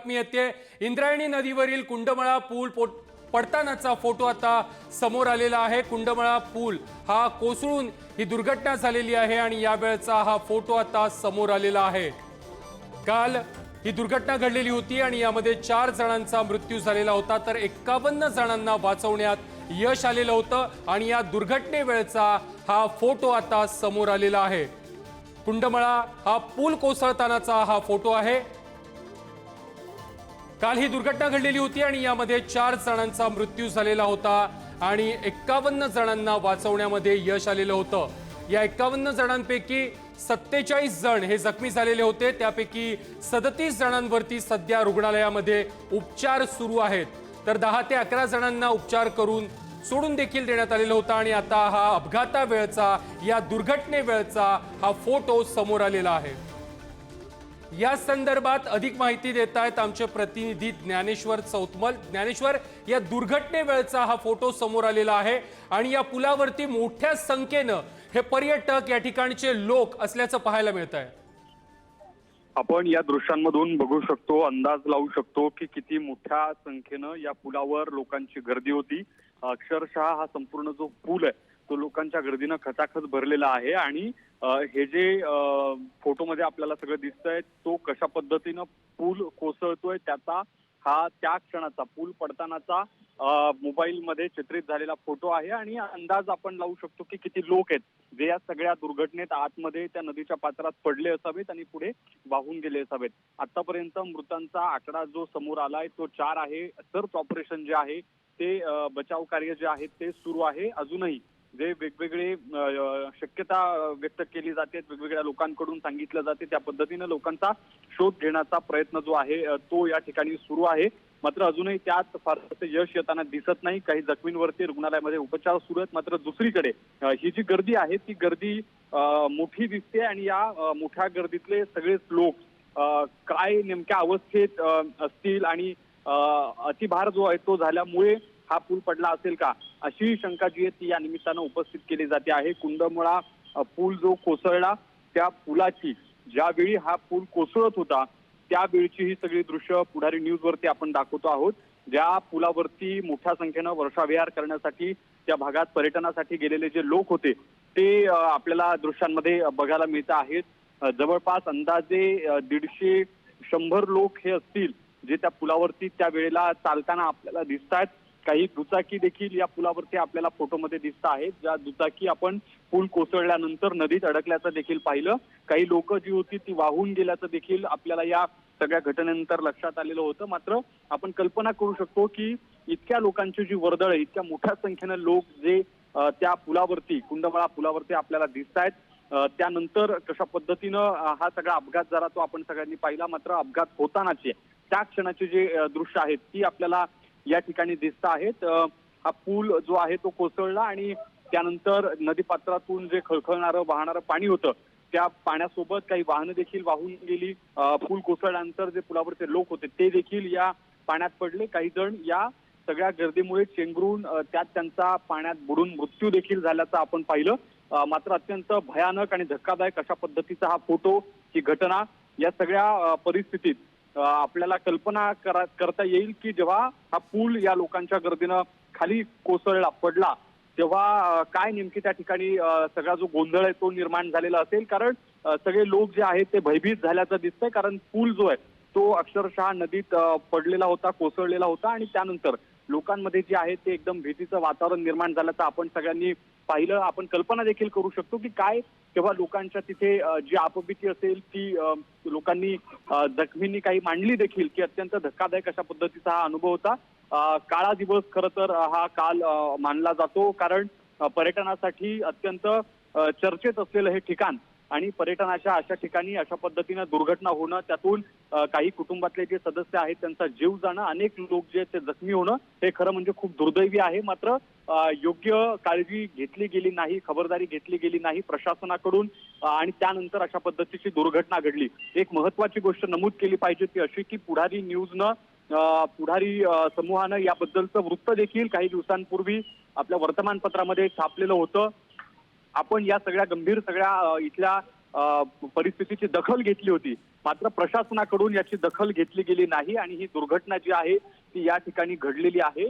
बातमी येते। इंद्रायणी नदीवरील कुंडमळा पूल पडतानाचा फोटो आता समोर आलेला आहे। कुंडमळा पूल हा कोसळून ही दुर्घटना झालेली आहे आणि यावेळचा हा फोटो आता समोर आलेला आहे। काल ही दुर्घटना घडलेली होती आणि यामध्ये 4 जणांचा मृत्यू झालेला होता, तर 51 जणांना वाचवण्यात यश आलेलं होतं आणि या दुर्घटनेवेळचा हा फोटो आता समोर आलेला आहे। कुंडमळा हा पूल कोसळतानाचा हा फोटो आहे। काल ही दुर्घटना घडलेली होती आणि यामध्ये 4 जणांचा मृत्यू झालेला होता आणि 51 जणांना वाचवण्यामध्ये यश आलेलं होतं। या 51 जणांपैकी 47 जण हे जखमी झालेले होते, त्यापैकी 37 जणांवरती सध्या रुग्णालयामध्ये उपचार सुरू आहेत, तर 10 ते 11 जणांना उपचार करून सोडून देखील देण्यात आलेलं होतं आणि आता हा अपघातावेळचा, या दुर्घटनेवेळचा हा फोटो समोर आलेला आहे। या संदर्भात अधिक माहिती देत आहेत आमचे प्रतिनिधी ज्ञानेश्वर चौतमल। ज्ञानेश्वर, या दुर्घटनेवेळचा हा फोटो समोर आलेला आहे आणि या पुलावरती मोठ्या संख्येनं हे पर्यटक, या ठिकाणचे लोक असल्याचं पाहायला मिळत आहे। आपण या दृश्यांमधून बघू शकतो, अंदाज लावू शकतो की किती मोठ्या संख्येनं या पुलावर लोकांची गर्दी होती। अक्षरशः हा संपूर्ण जो पूल आहे तो लोकांच्या गर्दीनं खचाखच भरलेला आहे आणि हे जे फोटोमध्ये आपल्याला सगळं दिसतंय तो कशा पद्धतीनं पूल कोसळतोय त्याचा हा त्या क्षणाचा, पूल पडतानाचा मोबाईलमध्ये चित्रित झालेला फोटो आहे आणि अंदाज आपण लावू शकतो की किती लोक आहेत जे या सगळ्या दुर्घटनेत आतमध्ये त्या नदीच्या पात्रात पडले असावेत आणि पुढे वाहून गेले असावेत। आतापर्यंत मृतांचा आकडा जो समोर आलाय तो 4 आहे। सर्च ऑपरेशन जे आहे ते बचाव कार्य जे आहे ते सुरू आहे। अजूनही जे वेगवेगळे शक्यता व्यक्त केली जाते, वेगवेगळ्या लोकांकडून सांगितलं जाते त्या पद्धतीने लोकांचा शोध घेण्याचा प्रयत्न जो आहे तो या ठिकाणी सुरू आहे। मात्र अजूनही त्यात फारसं यश येताना दिसत नाही। काही जखमींवरती रुग्णालयामध्ये उपचार सुरू आहेत। मात्र दुसरीकडे ही जी गर्दी आहे ती गर्दी मोठी दिसते आणि या मोठ्या गर्दीतले सगळेच लोक काय नेमक्या अवस्थेत असतील आणि अतिभार जो आहे तो झाल्यामुळे हा पूल पडला असेल का, अशी शंका जी आहे ती या निमित्तानं उपस्थित केली जाते आहे। कुंडमळा पूल जो कोसळला त्या पुलाची, ज्यावेळी हा पूल कोसळत होता त्यावेळीची ही सगळी दृश्य पुढारी न्यूजवरती आपण दाखवतो आहोत। ज्या पुलावरती मोठ्या संख्येनं वर्षाविहार करण्यासाठी त्या भागात पर्यटनासाठी गेलेले जे लोक होते ते आपल्याला दृश्यांमध्ये बघायला मिळत आहेत। जवळपास अंदाजे 150-100 लोक हे असतील जे त्या पुलावरती त्या वेळेला चालताना आपल्याला दिसत आहेत। काही दुचाकी देखील या पुलावरती आपल्याला फोटोमध्ये दिसत आहेत, ज्या दुचाकी आपण पूल कोसळल्यानंतर नदीत अडकल्याचं देखील पाहिलं। काही लोक जी होती ती वाहून गेल्याचं देखील आपल्याला या सगळ्या घटनेनंतर लक्षात आलेलं होतं। मात्र आपण कल्पना करू शकतो की इतक्या लोकांची जी वर्दळ आहे, इतक्या मोठ्या संख्येनं लोक जे त्या पुलावरती, कुंडमळा पुलावरती आपल्याला दिसत आहेत, त्यानंतर कशा पद्धतीनं हा सगळा अपघात झाला तो आपण सगळ्यांनी पाहिला। मात्र अपघात होतानाचे त्या क्षणाचे जे दृश्य आहेत ती आपल्याला या ठिकाणी दिसत आहेत। हा पूल जो आहे तो कोसळला आणि त्यानंतर नदीपात्रातून जे खळखळणारं वाहणारं पाणी होतं त्या पाण्यासोबत काही वाहनं देखील वाहून गेली। पूल कोसळल्यानंतर जे पुलावरचे लोक होते ते देखील या पाण्यात पडले। काही जण या सगळ्या गर्दीमुळे चेंगरून त्यात त्यांचा पाण्यात बुडून मृत्यू देखील झाल्याचं आपण पाहिलं। मात्र अत्यंत भयानक आणि धक्कादायक अशा पद्धतीचा हा फोटो, ही घटना, या सगळ्या परिस्थितीत आपल्याला कल्पना करता येईल की जेव्हा हा पूल या लोकांच्या गर्दीनं खाली कोसळला, पडला, तेव्हा काय नेमकी त्या ठिकाणी सगळा जो गोंधळ आहे तो निर्माण झालेला असेल। कारण सगळे लोक जे आहेत ते भयभीत झाल्याचं दिसतंय, कारण पूल जो आहे तो अक्षरशः नदीत पडलेला होता, कोसळलेला होता आणि त्यानंतर लोकांमध्ये जे आहे ते एकदम भीतीचं वातावरण निर्माण झाल्याचं आपण सगळ्यांनी पाहिलं। आपण कल्पना देखील करू शकतो की काय तेव्हा लोकांच्या तिथे जी आपबीती असेल ती लोकांनी, जखमींनी काही मांडली देखील की अत्यंत धक्कादायक अशा पद्धतीचा हा अनुभव होता। काळा दिवस खरं तर हा काल मानला जातो, कारण पर्यटनासाठी अत्यंत चर्चेत असलेलं हे ठिकाण आणि पर्यटनाच्या अशा ठिकाणी अशा पद्धतीनं दुर्घटना होणं, त्यातून काही कुटुंबातले जे सदस्य आहेत त्यांचा जीव जाणं, अनेक लोक जे ते जखमी होणं, हे खरं म्हणजे खूप दुर्दैवी आहे। मात्र योग्य काळजी घेतली गेली नाही, खबरदारी घेतली गेली नाही प्रशासनाकडून आणि त्यानंतर अशा पद्धतीची दुर्घटना घडली। एक महत्वाची गोष्ट नमूद केली पाहिजे ती अशी की पुढारी न्यूजनं, पुढारी समूहानं याबद्दलचं वृत्त देखील काही दिवसांपूर्वी आपल्या वर्तमानपत्रामध्ये छापलेलं होतं। आपण या सगळ्या गंभीर सगळ्या इथल्या परिस्थितीची दखल घेतली होती मात्र प्रशासनाकडून याची दखल घेतली गेली नाही आणि ही दुर्घटना जी आहे ती या ठिकाणी घडलेली आहे.